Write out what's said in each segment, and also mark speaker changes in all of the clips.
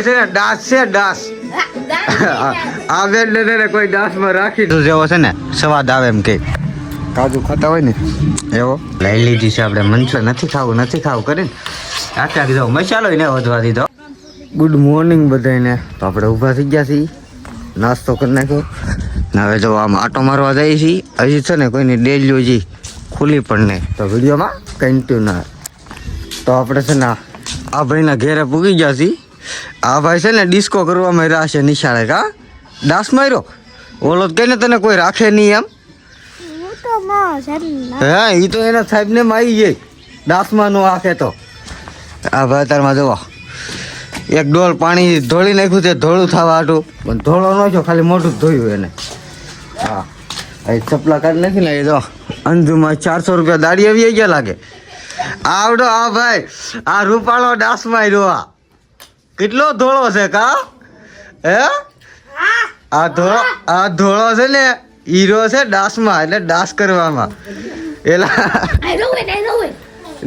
Speaker 1: છે ને ડાસ છે ડાસ આ બેન ને કોઈ ડાસમાં રાખી તો જેવો છે ને સ્વાદ આવે એમ કે કાજુ ખાતા હોય ને એવો લઈ લીધી છે આપણે મંચુર નથી ખાવું કરીને આખા દીધો મસાલો ને વધવા દીધો. ગુડ મોર્નિંગ બધાને. તો આપણે ઊભા થઈ ગયા છીએ, નાસ્તો કરી નાખ્યો ને હવે જો આમ આટો મારવા જઈએ છીએ. હજી છે ને કોઈની ડેલીઓ હજી ખુલી પણ નહીં, તો વિડીયોમાં કન્ટિન્યુ. તો આપણે છે ને આ ભાઈના ઘેરે પૂગી ગયા છીએ. આ ભાઈ છે ને ડિસ્કો કરવામાં રહ્યા છે નિશાળે. કા ડાસ માર્યો ઓલો કહીને તને કોઈ રાખે નહીં એમ. હા એ તો એના સાહેબને મારી જાય ડાસમાં નો આખે. તો આ ભાઈ તારમાં જોવા એક ડોલ પાણી ધોળી નાખ્યું તે ધોળું થવા હાટું, પણ ધોળો ન છો ખાલી મોઢું જ ધોયું એને. હા એ ચપલા કાઢી નાખી ને એ જો અંજુમાં 400 રૂપિયા દાડી આવી ગયા લાગે. આવડો આ ભાઈ આ રૂપાળો ડાસ માર્યો. આ કેટલો ધોળો છે કા હે? આ ધોળો છે ને હીરો છે ડાસમાં, એટલે ડાસ કરવામાં એલા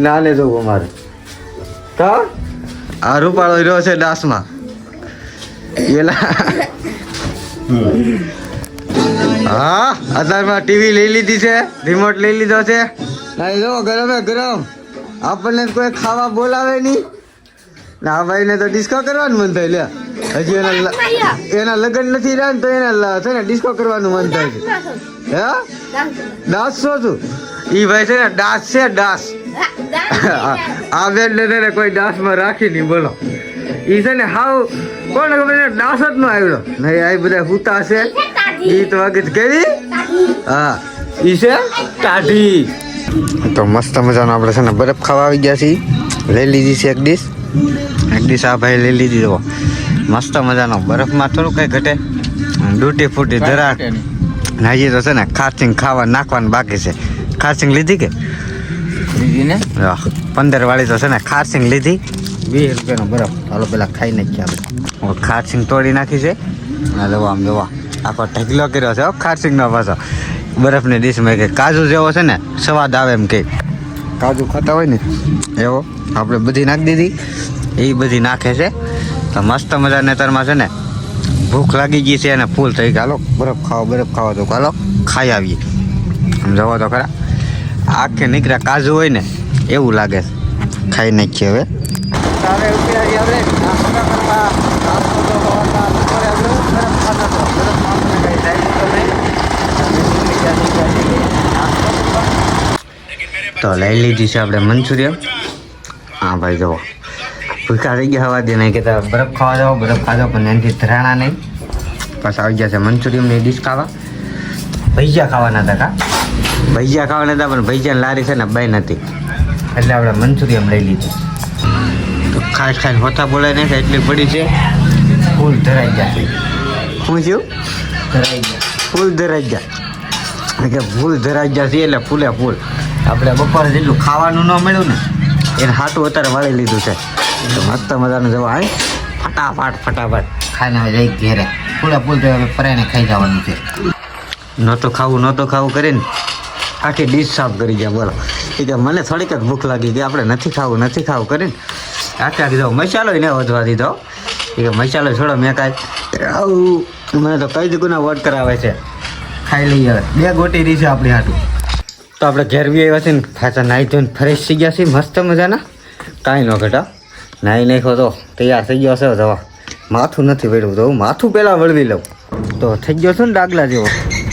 Speaker 1: ના ને જોવું મારે કા આ રૂપાળો હીરો છે ડાસમાં એલા. હા અત્યારમાં ટીવી લઈ લીધી છે, રિમોટ લઈ લીધો છે. જો ગરમે ગરમ આપણને કોઈ ખાવા બોલાવે નહીં ને આ ભાઈને તો ડિસ્કો કરવાનું મન થાય. લે હજી એના લગ્ન નથી રહ્યા ને તો એના છે ને ડિસ્કો કરવાનું મન થાય છે. હે ડાસ શું છું ઈ ભાઈ છે ને ડાસ છે ડાસ. આ બેન ને કોઈ ડાસમાં રાખી નહીં બોલો. ઈ છે ને હાવ કોને ખબર ડાસ જ નો આવ્યો નહીં. આ બધા હુતા છે ગીત વાગીત કેવી. હા ઈ છે ટાઢી. તો મસ્ત મજાનો આપણે છે ને બરફ ખાવા આવી ગયા છીએ. લઈ લીધી છે એક ડીશ આ ભાઈ લઈ લીધી. જો મસ્ત મજાનો બરફમાં થોડું કઈ ઘટે ડૂટી ફૂટી ધરાટ. હજી તો છે ને ખારસિંગ ખાવા નાખવાનું બાકી છે. ખારસિંગ લીધી કે લીધી ને 15 વાળી તો છે ને ખારસિંગ લીધી. 20 રૂપિયાનો બરફ હાલો પેલા ખાઈ નાખીએ આપણે. ખારસિંગ તોડી નાખી છે. જોવા આમ જોવા આખો ઢગલો કર્યો છે ખારસિંગનો પાછો બરફની ડીશમાં. કે કાજુ જેવો છે ને સ્વાદ આવે એમ કે કાજુ ખાતા હોય ને એવો આપણે બધી નાખી દીધી. એ બધી નાખે છે તો મસ્ત મજાને તરમાં છે ને ભૂખ લાગી ગઈ છે અને ફૂલ થઈ ગયા. હાલો બરફ ખાવો તો હાલો ખાઈ આવીએ. જવા તો ખરા આખે નીકળ્યા કાજુ હોય ને એવું લાગે. ખાઈ નાખીએ હવે. તો લઈ લીધી છે આપણે મંચુરિયન. હા ભાઈ જવો ભૂખા થઈ ગયા હવા દે નહીં કહેતા બરફ ખાવા જાઓ બરફ ખાજો, પણ એનાથી ધરાણા નહીં. પાછા આવી ગયા છે મંચુરિયનની ડીશ ખાવા. ભજીયા ખાવાના હતા કા ભજીયા ખાવાના હતા, પણ ભજીયાની લારી છે ને બાઈ નથી એટલે આપણે મંચુરિયન લઈ લીધી. તો ખાઈને હોતા બોલાય નહીં એટલી પડી છે. ફૂલ ધરાઈ ગયા છે. શું થયું? ધરાઈ ગયા ફૂલ ધરાઈ ગયા કે ફૂલ ધરાઈ ગયા છે એટલે ફૂલે ફૂલ. આપણે બપોરે જેટલું ખાવાનું ન મળ્યું ને એને હાટું અત્યારે વાળી લીધું છે. તો મસ્ત મજાનું જવા આવે ફટાફટ ખાઈને હવે જઈ ઘેરે ફૂલે ફૂલ તો હવે પરાઈને ખાઈ જવાનું છે. નહોતું ખાવું કરીને આખી ડીશ સાફ કરી ગયા. બોલો એ કે મને થોડીક જ ભૂખ લાગી કે આપણે નથી ખાવું કરીને આખા દીધો મસાલો ને વધવા દીધો. એ કે મસાલો છોડો મેં કાંઈ મને તો કઈ દીકુના વોટ કરાવે છે. ખાઈ લઈએ હવે 2 ગોટી રહી છે આપણી હાટું. તો આપણે ઘેર બી આવ્યા છે ને ખાતા નાહી ધોઈને ફ્રેશ થઈ ગયા છીએ મસ્ત મજાના. કાંઈ ન ઘટા નાહી નાખ્યો તો તૈયાર થઈ ગયો છે. જવા માથું નથી વળવું તો હું માથું પહેલાં વળવી લઉં તો થઈ ગયો છે ને ડાગલા જેવો.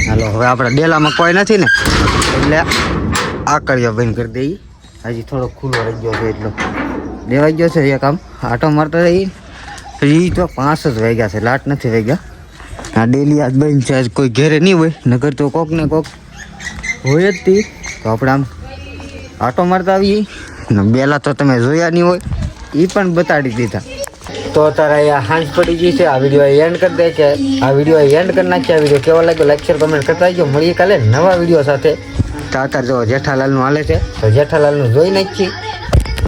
Speaker 1: હાલો હવે આપણે ડેલામાં કોઈ નથી ને એટલે આ કર્યો બંધ કરી દઈએ. હજી થોડો ખુલ્લો રહી ગયો છે એટલો દેવાઈ ગયો છે. એક આમ આટો મારતો રહી એ તો 5 જ વાગ્યા છે, લાટ નથી વાગ્યા. આ ડેલી આજ બંધ છે, આજ કોઈ ઘેરે નહીં હોય નગર તો કોક ને કોક હોય જ તી. તો આપણે આમ આટો મારતા આવીએ ને બેલા તો તમે જોયા નહીં હોય એ પણ બતાડી દીધા. તો અત્યારે અહીંયા હાંજ પડી ગઈ છે. આ વિડીયો એન્ડ કરી દે કે આ વિડીયો એન્ડ કરી નાખીએ. આ વિડીયો કેવો લાગ્યો લાઈક શેર કમેન્ટ કરતા આવજો. મળીએ કાલે નવા વિડીયો સાથે. તો અત્યારે જો જેઠાલાલનું હાલે છે તો જેઠાલાલનું જોઈ નાખીએ.